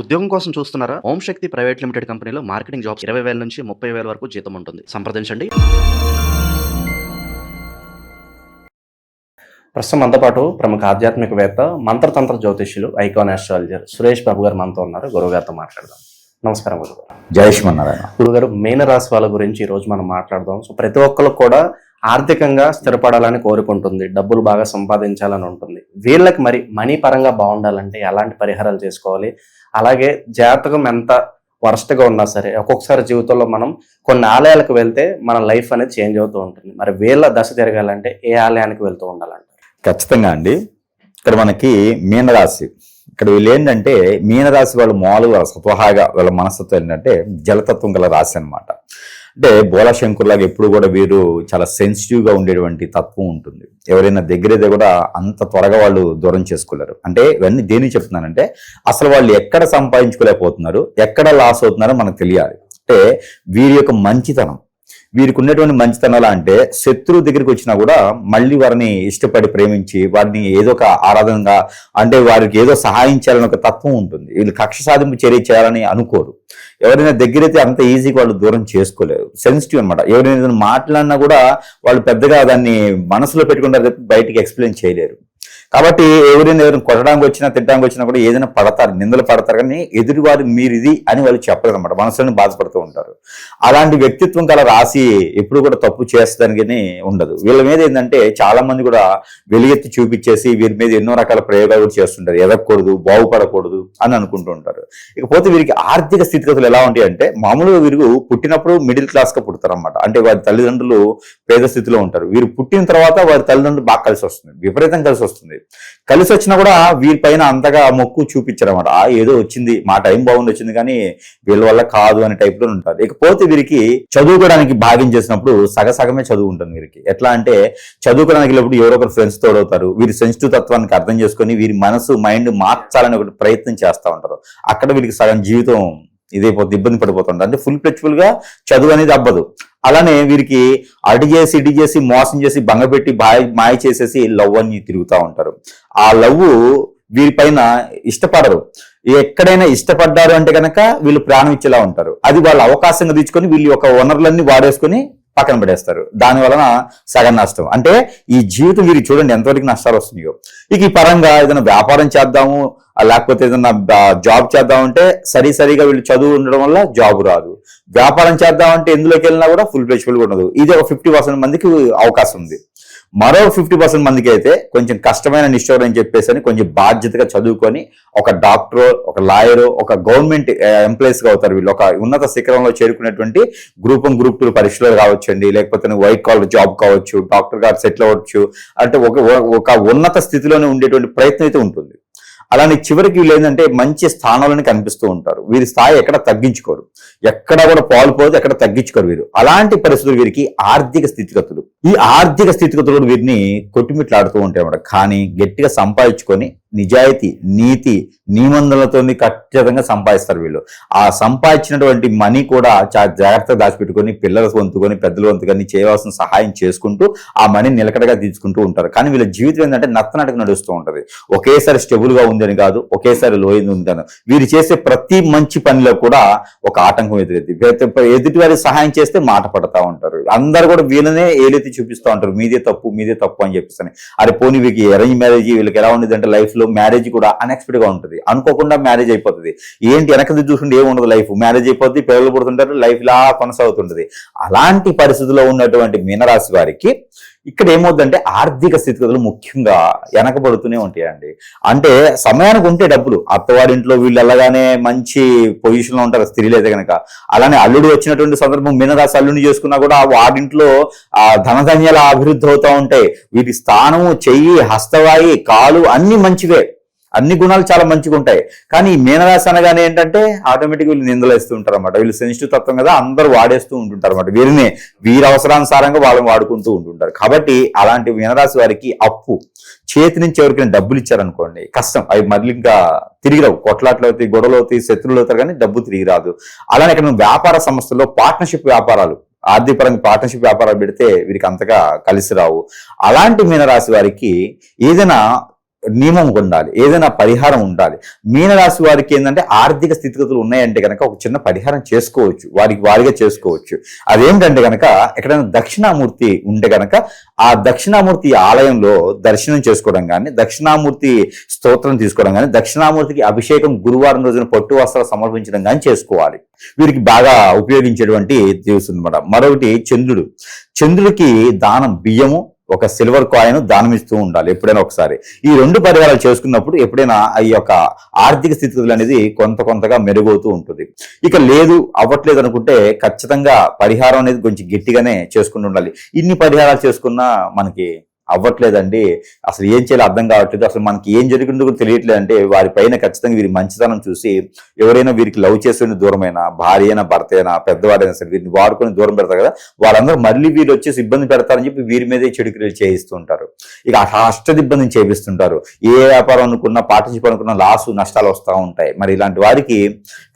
ఉద్యోగం కోసం చూస్తున్నారా? ఓం శక్తి ప్రైవేట్ లిమిటెడ్ కంపెనీలో మార్కెటింగ్ జాబ్స్ 20,000 నుంచి 30,000 వరకు జీతం ఉంటుంది. సంప్రదించండి. ప్రస్తుతం మనతో పాటు ప్రముఖ ఆధ్యాత్మికవేత్త, మంత్రతంత్ర జ్యోతిష్యులు, ఐకాన్ ఆస్ట్రాలజర్ సురేష్ బాబు గారు మనతో ఉన్నారు. గురువుగారితో మాట్లాడదాం. నమస్కారం గురుగారు. జై శ్రీమన్నారాయణ. గురుగారు, మీనరాశి వాళ్ళ గురించి ఈ రోజు మనం మాట్లాడదాం. సో ప్రతి ఒక్కరు కూడా ఆర్థికంగా స్థిరపడాలని కోరుకుంటుంది, డబ్బులు బాగా సంపాదించాలని ఉంటుంది. వీళ్ళకి మరి మనీ పరంగా బాగుండాలంటే ఎలాంటి పరిహారాలు చేసుకోవాలి? అలాగే జాతకం ఎంత వరస్ట్గా ఉన్నా సరే ఒక్కొక్కసారి జీవితంలో మనం కొన్ని ఆలయాలకు వెళ్తే మన లైఫ్ అనేది చేంజ్ అవుతూ ఉంటుంది. మరి వీళ్ళ దశ తిరగాలంటే ఏ ఆలయానికి వెళ్తూ ఉండాలంటారు? ఖచ్చితంగా అండి. ఇక్కడ మనకి మీనరాశి, ఇక్కడ వీళ్ళు ఏంటంటే మీనరాశి వాళ్ళు మామూలుగా స్వతహాగా వాళ్ళ మనస్తత్వం ఏంటంటే జలతత్వం గల రాశి అనమాట. అంటే బోళాశంకుర్లాగా ఎప్పుడు కూడా వీరు చాలా సెన్సిటివ్గా ఉండేటువంటి తత్వం ఉంటుంది. ఎవరైనా దగ్గరైతే కూడా అంత త్వరగా వాళ్ళు దూరం చేసుకోలేరు. అంటే ఇవన్నీ దేనికి చెప్తున్నానంటే అసలు వాళ్ళు ఎక్కడ సంపాదించుకోలేకపోతున్నారు, ఎక్కడ లాస్ అవుతున్నారో మనకు తెలియాలి. అంటే వీరి యొక్క మంచితనం, వీరికి ఉన్నటువంటి మంచితనాలు అంటే శత్రువు దగ్గరికి వచ్చినా కూడా మళ్ళీ వారిని ఇష్టపడి ప్రేమించి వారిని ఏదో ఒక ఆరాధనగా, అంటే వారికి ఏదో సహాయం చేయాలని ఒక తత్వం ఉంటుంది. వీళ్ళు కక్ష సాధింపు చర్య చేయాలని అనుకోరు. ఎవరైనా దగ్గరైతే అంత ఈజీగా వాళ్ళు దూరం చేసుకోలేరు. సెన్సిటివ్ అనమాట. ఎవరైనా మాట్లాడినా కూడా వాళ్ళు పెద్దగా దాన్ని మనసులో పెట్టుకుంటారు, బయటికి ఎక్స్ప్లెయిన్ చేయలేరు. కాబట్టి ఎవరైనా కొట్టడానికి వచ్చినా తిట్టడానికి వచ్చినా కూడా ఏదైనా పడతారు, నిందలు పడతారు, కానీ ఎదుటివారు మీరు ఇది అని వాళ్ళు చెప్పలేరు అనమాట. మనసులోనే బాధపడుతూ ఉంటారు. అలాంటి వ్యక్తిత్వం గల రాశి ఎప్పుడు కూడా తప్పు చేస్తానికి ఉండదు. వీళ్ళ మీద ఏంటంటే చాలా మంది కూడా వెలుగెత్తి చూపించేసి వీరి మీద ఎన్నో రకాల ప్రయోగాలు కూడా చేస్తుంటారు. ఎదగకూడదు, బాగుపడకూడదు అని అనుకుంటూ ఉంటారు. ఇకపోతే వీరికి ఆర్థిక స్థితిగతులు ఎలా ఉంటాయి అంటే మామూలుగా వీరు పుట్టినప్పుడు మిడిల్ క్లాస్ గా పుడతారు అనమాట. అంటే వారి తల్లిదండ్రులు పేద స్థితిలో ఉంటారు. వీరు పుట్టిన తర్వాత వారి తల్లిదండ్రులు బాగా కలిసి వస్తుంది, విపరీతం కలిసి వస్తుంది. కలిసి వచ్చినా కూడా వీరిపైన అంతగా మొక్కు చూపించారన్నమాట. ఏదో వచ్చింది, మా టైం బాగుండి వచ్చింది, కానీ వీళ్ళ వల్ల కాదు అనే టైప్ లో ఉంటారు. ఇకపోతే వీరికి చదువుకోవడానికి భాగ్యం చేసినప్పుడు సగమే చదువు ఉంటుంది వీరికి. ఎట్లా అంటే చదువుకోవడానికి వెళ్ళినప్పుడు ఎవరో ఒకరు ఫ్రెండ్స్ తోడవుతారు. వీరి సెన్సిటివ్ తత్వానికి అర్థం చేసుకొని వీరి మనసు మైండ్ మార్చాలని ఒకటి ప్రయత్నం చేస్తూ ఉంటారు. అక్కడ వీరికి సగం జీవితం ఇదైపోతుంది, ఇబ్బంది పడిపోతుంటారు. అంటే ఫుల్ గా చదువు అనేది అవ్వదు. అలానే వీరికి అటు చేసి ఇటు చేసి మోసం చేసి బంగపెట్టి మాయ చేసేసి లవ్ అని తిరుగుతూ ఉంటారు. ఆ లవ్ వీరిపైన ఇష్టపడరు. ఎక్కడైనా ఇష్టపడ్డారు అంటే కనుక వీళ్ళు ప్రాణం ఇచ్చేలా ఉంటారు. అది వాళ్ళు అవకాశంగా తీసుకొని వీళ్ళు యొక్క వనరులన్నీ వాడేసుకొని పక్కన పడేస్తారు. దాని వలన సగం నష్టం. అంటే ఈ జీవితం వీరికి చూడండి ఎంతవరకు నష్టాలు వస్తున్నాయో. ఇక ఈ పరంగా ఏదైనా వ్యాపారం చేద్దాము, లేకపోతే ఏదైనా జాబ్ చేద్దామంటే సరిగా వీళ్ళు చదువు ఉండడం వల్ల జాబ్ రాదు. వ్యాపారం చేద్దామంటే ఎందులోకి వెళ్ళినా కూడా ఫుల్ ఫ్లెక్సిబుల్గా ఉండదు. ఇది ఒక 50% మందికి అవకాశం ఉంది. మరో 50% మందికి అయితే కొంచెం కష్టమైన నిష్ఠూరం అని చెప్పేసి కొంచెం బాధ్యతగా చదువుకొని ఒక డాక్టరో, ఒక లాయరో, ఒక గవర్నమెంట్ ఎంప్లాయీస్ గా అవుతారు. వీళ్ళు ఒక ఉన్నత శిఖరంలో చేరుకునేటువంటి గ్రూప్ 2 పరీక్షలు కావచ్చండి, లేకపోతే వైట్ కాలర్ జాబ్ కావచ్చు, డాక్టర్ గారు సెటిల్ అవ్వచ్చు. అంటే ఒక ఉన్నత స్థితిలోనే ఉండేటువంటి ప్రయత్నం అయితే ఉంటుంది. అలానే చివరికి వీళ్ళు ఏంటంటే మంచి స్థానాలను కనిపిస్తూ ఉంటారు. వీరి స్థాయి ఎక్కడ తగ్గించుకోరు, ఎక్కడ కూడా పాల్పోదు, ఎక్కడ తగ్గించుకోరు వీరు. అలాంటి పరిస్థితులు వీరికి ఆర్థిక స్థితిగతులు. ఈ ఆర్థిక స్థితిగతులు వీరిని కొట్టుమిట్లాడుతూ ఉంటాయి అన్నమాట. కానీ గట్టిగా సంపాదించుకొని నిజాయితీ, నీతి, నిబంధనలతో ఖచ్చితంగా సంపాదిస్తారు వీళ్ళు. ఆ సంపాదించినటువంటి మనీ కూడా చాలా జాగ్రత్తగా దాచిపెట్టుకొని పిల్లల వంతుకొని పెద్దల వంతుకొని చేయవలసిన సహాయం చేసుకుంటూ ఆ మనీ నిలకడగా తీసుకుంటూ ఉంటారు. కానీ వీళ్ళ జీవితం ఏంటంటే నత్తనటకు నడుస్తూ ఉంటది. ఒకేసారి స్టెబుల్ గా ఉందని కాదు, ఒకేసారి లోయింది ఉంది కాదు. వీరు చేసే ప్రతి మంచి పనిలో కూడా ఒక ఆటంకం ఎదుటి వారి సహాయం చేస్తే మాట పడతా ఉంటారు. అందరు కూడా వీళ్ళనే ఏలెత్తి చూపిస్తూ ఉంటారు, మీదే తప్పు అని చెప్పేసి. అరే పోనీ వీరికి అరేంజ్ మ్యారేజ్ వీళ్ళకి ఎలా ఉండేది అంటే లైఫ్ లో మ్యారేజ్ కూడా అన్ఎక్స్పెక్టెడ్ గా ఉంటుంది. అనుకోకుండా మ్యారేజ్ అయిపోతుంది. ఏంటి వెనక చూసుకుంటే ఏముండదు, లైఫ్ మ్యారేజ్ అయిపోతుంది, పిల్లలు పుడుతుంటారు, లైఫ్ ఇలా కొనసాగుతుంటది. అలాంటి పరిస్థితుల్లో ఉన్నటువంటి మీనరాశి వారికి ఇక్కడ ఏమవుతుందంటే ఆర్థిక స్థితిగతులు ముఖ్యంగా వెనకబడుతూనే ఉంటాయండి. అంటే సమయానికి ఉంటే డబ్బులు అత్తవాడింట్లో వీళ్ళు వెళ్ళగానే మంచి పొజిషన్ లో ఉంటారు స్త్రీలు అయితే కనుక. అలానే అల్లుడు వచ్చినటువంటి సందర్భం మీనరాశి అల్లుడిని చేసుకున్నా కూడా వాడింట్లో ఆ ధనధాన్యాల అభివృద్ధి అవుతూ ఉంటాయి. వీటి స్థానము, చెయ్యి, హస్తవాయి, కాలు అన్ని మంచివే, అన్ని గుణాలు చాలా మంచిగా ఉంటాయి. కానీ మీనరాశి అనగానే ఏంటంటే ఆటోమేటిక్ వీళ్ళు నిందలు వేస్తూ ఉంటారు అనమాట. వీళ్ళు సెన్సిటివ్ తత్వం కదా, అందరూ వాడేస్తూ ఉంటుంటారు అనమాట. వీరి అవసరానుసారంగా వాళ్ళని వాడుకుంటూ ఉంటుంటారు. కాబట్టి అలాంటి మీనరాశి వారికి అప్పు చేతి నుంచి ఎవరికైనా డబ్బులు ఇచ్చారనుకోండి కష్టం. అవి మళ్ళీ ఇంకా తిరిగి రావు. కొట్లాట్లు అవుతాయి, గొడవలు అవుతాయి, శత్రువులు అవుతారు, కానీ డబ్బు తిరిగి రాదు. అలానే ఇక్కడ వ్యాపార సంస్థల్లో పార్ట్నర్షిప్ వ్యాపారాలు, ఆర్థికపరంగా పార్ట్నర్షిప్ వ్యాపారాలు పెడితే వీరికి అంతగా కలిసి రావు. అలాంటి మీనరాశి వారికి ఏదైనా నియమం ఉండాలి, ఏదైనా పరిహారం ఉండాలి. మీనరాశి వారికి ఏంటంటే ఆర్థిక స్థితిగతులు ఉన్నాయంటే కనుక ఒక చిన్న పరిహారం చేసుకోవచ్చు, వారిగా చేసుకోవచ్చు. అదేంటంటే కనుక ఎక్కడైనా దక్షిణామూర్తి ఉంటే కనుక ఆ దక్షిణామూర్తి ఆలయంలో దర్శనం చేసుకోవడం కానీ, దక్షిణామూర్తి స్తోత్రం తీసుకోవడం కానీ, దక్షిణామూర్తికి అభిషేకం గురువారం రోజున పట్టు వస్త్రాలు సమర్పించడం కానీ చేసుకోవాలి. వీరికి బాగా ఉపయోగించేటువంటి దివసం అన్నమాట. మరొకటి చంద్రుడికి దానం బియ్యము, ఒక సిల్వర్ కాయిన్ దానం ఇస్తూ ఉండాలి ఎప్పుడైనా ఒకసారి. ఈ 2 పరిహారాలు చేసుకున్నప్పుడు ఎప్పుడైనా ఈ యొక్క ఆర్థిక స్థితిగతులు అనేది కొంతగా మెరుగవుతూ ఉంటుంది. ఇక లేదు అవ్వట్లేదు అనుకుంటే ఖచ్చితంగా పరిహారం అనేది కొంచెం గట్టిగానే చేసుకుంటూ ఉండాలి. ఇన్ని పరిహారాలు చేసుకున్నా మనకి అవ్వట్లేదండి, అసలు ఏం చేయాలో అర్థం కావట్లేదు, అసలు మనకి ఏం జరిగిందో కూడా తెలియట్లేదు అంటే వారి పైన ఖచ్చితంగా వీరి మంచితనం చూసి ఎవరైనా వీరికి లవ్ చేసిన దూరమైనా, భార్య అయినా భర్త అయినా పెద్దవాడైనా సరే వీరిని వాడుకొని దూరం పెడతారు కదా, వాళ్ళందరూ మళ్ళీ వీరు వచ్చేసి ఇబ్బంది పెడతారని చెప్పి వీరి మీదే చెడు క్రియలు చేయిస్తూ ఉంటారు. ఇక ఇబ్బందిని చేపిస్తుంటారు. ఏ వ్యాపారం అనుకున్నా, పార్ట్నర్షిప్ అనుకున్నా నష్టాలు వస్తూ ఉంటాయి. మరి ఇలాంటి వారికి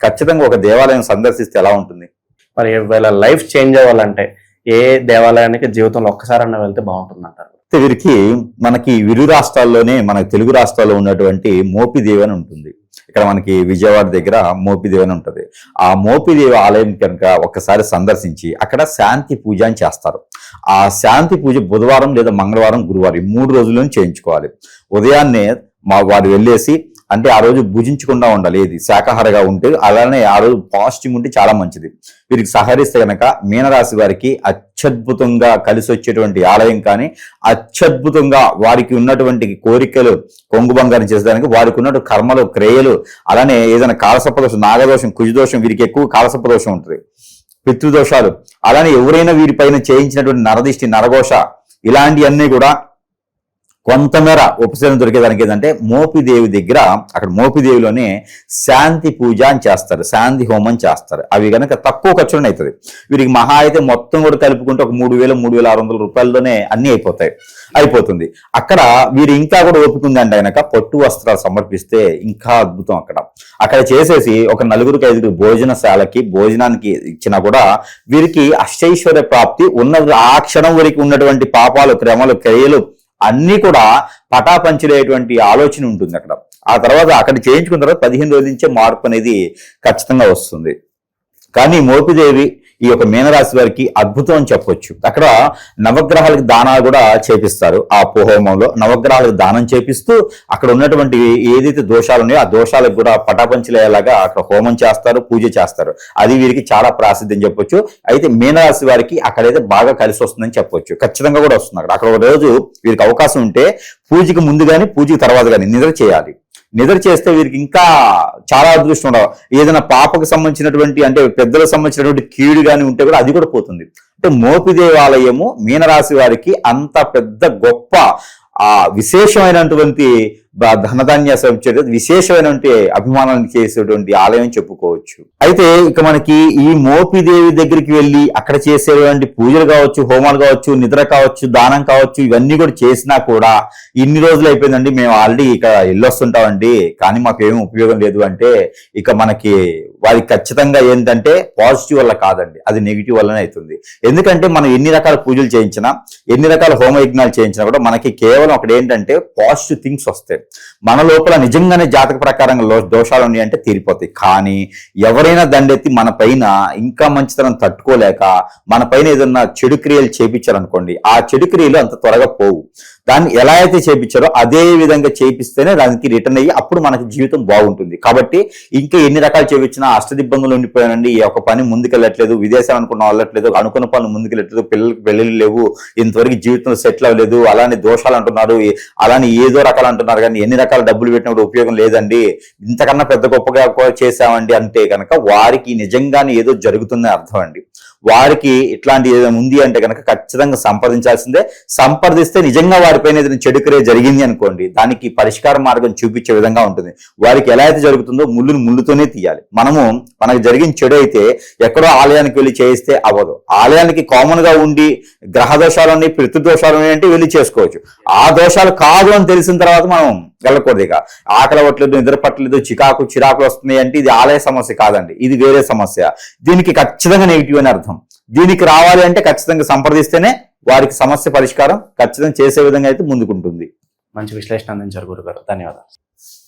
ఖచ్చితంగా ఒక దేవాలయం సందర్శిస్తే ఎలా ఉంటుంది? మరి వీళ్ళ లైఫ్ చేంజ్ అవ్వాలంటే ఏ దేవాలయానికి జీవితంలో ఒక్కసారన్నా వెళ్తే బాగుంటుంది అంటారు? వీరికి మనకి ఇరు రాష్ట్రాల్లోనే, మన తెలుగు రాష్ట్రాల్లో ఉన్నటువంటి మోపిదేవి అని ఉంటుంది. ఇక్కడ మనకి విజయవాడ దగ్గర మోపిదేవి అని ఉంటుంది. ఆ మోపిదేవి ఆలయం కనుక ఒక్కసారి సందర్శించి అక్కడ శాంతి పూజ అని చేస్తారు. ఆ శాంతి పూజ బుధవారం లేదా మంగళవారం, గురువారం ఈ 3 రోజుల్లోనే చేయించుకోవాలి. ఉదయాన్నే వారు వెళ్ళేసి, అంటే ఆ రోజు భుజించకుండా ఉండాలి, ఏది శాకాహారగా ఉంటే, అలానే ఆ రోజు పాజిటివ్ ఉంటే చాలా మంచిది. వీరికి సహకరిస్తే కనుక మీనరాశి వారికి అత్యద్భుతంగా కలిసి వచ్చేటువంటి ఆలయం కానీ, అత్యద్భుతంగా వారికి ఉన్నటువంటి కోరికలు కొంగు బంగారం చేసేదానికి, వారికి ఉన్నటువంటి కర్మలు, క్రియలు, అలానే ఏదైనా కాలసర్పదోషం, నాగదోషం, కుజదోషం, వీరికి ఎక్కువ కాలసర్పదోషం ఉంటుంది, పితృదోషాలు, అలానే ఎవరైనా వీరిపైన చేయించినటువంటి నరదిష్టి, నరఘోష ఇలాంటివన్నీ కూడా కొంతమేర ఉపశమనం దొరికేదానికి ఏంటంటే మోపిదేవి దగ్గర, అక్కడ మోపిదేవిలోనే శాంతి పూజ అని చేస్తారు, శాంతి హోమం చేస్తారు. అవి కనుక తక్కువ ఖర్చులోనే అవుతుంది. వీరికి మహా అయితే మొత్తం కూడా కలుపుకుంటే ఒక 3,000-3,600 రూపాయలలోనే అన్ని అయిపోతుంది. అక్కడ వీరు ఇంకా కూడా ఓపిక ఉందంటే కనుక పట్టు వస్త్రాలు సమర్పిస్తే ఇంకా అద్భుతం. అక్కడ చేసేసి ఒక 4-5 భోజనశాలకి భోజనానికి ఇచ్చినా కూడా వీరికి అష్టైశ్వర్య ప్రాప్తి ఉన్నది. ఆ క్షణం వరకు ఉన్నటువంటి పాపాలు, క్రమలు, క్రియలు అన్ని కూడా పటాపంచులేటువంటి ఆలోచన ఉంటుంది అక్కడ. ఆ తర్వాత అక్కడ చేయించుకున్న తర్వాత 15 రోజుల నుంచే మార్పు అనేది ఖచ్చితంగా వస్తుంది. కానీ మోపిదేవి ఈ యొక్క మీనరాశి వారికి అద్భుతం అని చెప్పొచ్చు. అక్కడ నవగ్రహాలకు దానాలు కూడా చేపిస్తారు. ఆ హోమంలో నవగ్రహాలకు దానం చేపిస్తూ అక్కడ ఉన్నటువంటి ఏదైతే దోషాలు ఉన్నాయో ఆ దోషాలకు కూడా పటాపంచలేలాగా అక్కడ హోమం చేస్తారు, పూజ చేస్తారు. అది వీరికి చాలా ప్రాసిద్ధి అని చెప్పొచ్చు. అయితే మీనరాశి వారికి అక్కడైతే బాగా కలిసి వస్తుందని చెప్పొచ్చు. ఖచ్చితంగా కూడా వస్తుంది. అక్కడ ఒక రోజు వీరికి అవకాశం ఉంటే పూజకి ముందు కానీ పూజకి తర్వాత కానీ నిద్ర చేయాలి. నిద్ర చేస్తే వీరికి ఇంకా చాలా అదృష్టం ఉండవు. ఏదైనా పాపకు సంబంధించినటువంటి, అంటే పెద్దలకు సంబంధించినటువంటి కీడు కానీ ఉంటే కూడా అది కూడా పోతుంది. అంటే మోపిదేవాలయము మీనరాశి వారికి అంత పెద్ద గొప్ప విశేషమైనటువంటి ధనధాన్య విశేషమైనటువంటి అభిమానాన్ని చేసేటువంటి ఆలయం చెప్పుకోవచ్చు. అయితే ఇక మనకి ఈ మోపిదేవి దగ్గరికి వెళ్ళి అక్కడ చేసేటువంటి పూజలు కావచ్చు, హోమాలు కావచ్చు, నిద్ర కావచ్చు, దానం కావచ్చు, ఇవన్నీ కూడా చేసినా కూడా ఇన్ని రోజులు అయిపోయిందండి, మేము ఆల్రెడీ ఇక వెళ్ళొస్తుంటామండి, కానీ మాకు ఏమీ ఉపయోగం లేదు అంటే ఇక మనకి వారికి ఖచ్చితంగా ఏంటంటే పాజిటివ్ వల్ల కాదండి, అది నెగిటివ్ వల్లనే అవుతుంది. ఎందుకంటే మనం ఎన్ని రకాల పూజలు చేయించినా, ఎన్ని రకాల హోమయజ్ఞాలు చేయించినా కూడా మనకి కేవలం అక్కడ ఏంటంటే పాజిటివ్ థింగ్స్ వస్తాయి. మన లోపల నిజంగానే జాతక ప్రకారంగా దోషాలు ఉన్నాయంటే తీరిపోతాయి. కానీ ఎవరైనా దండెత్తి మన పైన ఇంకా మంచితనం తట్టుకోలేక మన పైన ఏదన్నా చెడు క్రియలు చేపించారనుకోండి, ఆ చెడు క్రియలు అంత త్వరగా పోవు. దాన్ని ఎలా అయితే చేపించారో అదే విధంగా చేపిస్తేనే దానికి రిటర్న్ అయ్యి అప్పుడు మనకి జీవితం బాగుంటుంది. కాబట్టి ఇంకా ఎన్ని రకాలు చేపించినా అష్టదిబ్బందులు ఉండిపోయానండి, ఈ ఒక పని ముందుకెళ్ళట్లేదు, విదేశాలు అనుకున్న వెళ్ళట్లేదు, అనుకున్న పనులు ముందుకెళ్ళట్లేదు, పిల్లలకి పెళ్ళిళ్ళు లేవు, ఇంతవరకు జీవితం సెటిల్ అవ్వలేదు, అలానే దోషాలు అంటున్నారు, అలానే ఏదో రకాలు అంటున్నారు, కానీ ఎన్ని రకాల డబ్బులు పెట్టినప్పుడు ఉపయోగం లేదండి, ఇంతకన్నా పెద్ద గొప్పగా చేశామండి అంటే కనుక వారికి నిజంగానే ఏదో జరుగుతుందని అర్థం అండి. వారికి ఇట్లాంటి ఏదైనా ఉంది అంటే కనుక ఖచ్చితంగా సంప్రదించాల్సిందే. సంప్రదిస్తే నిజంగా వారిపైన ఏదైనా చెడు క్రియ జరిగింది అనుకోండి, దానికి పరిష్కార మార్గం చూపించే విధంగా ఉంటుంది. వారికి ఎలా అయితే జరుగుతుందో ముళ్ళుని ముళ్ళుతోనే తీయాలి. మనకు జరిగిన చెడు అయితే ఎక్కడో ఆలయానికి వెళ్ళి చేయిస్తే అవ్వదు. ఆలయానికి కామన్ గా ఉండి గ్రహ దోషాలని, పితృదోషాలు అంటే వెళ్ళి చేసుకోవచ్చు. ఆ దోషాలు కాదు అని తెలిసిన తర్వాత మనం వెళ్ళకూడదు. ఇక ఆకలి అవ్వట్లేదు, నిద్ర పట్టలేదు, చిరాకులు వస్తున్నాయి అంటే ఇది ఆలయ సమస్య కాదండి, ఇది వేరే సమస్య. దీనికి ఖచ్చితంగా నెగిటివ్ అని అర్థం. దీనికి రావాలి అంటే ఖచ్చితంగా సంప్రదిస్తేనే వారికి సమస్య పరిష్కారం ఖచ్చితంగా చేసే విధంగా అయితే ముందుకుంటుంది. మంచి విశ్లేషణ అందించారు గురుగారు. ధన్యవాదాలు.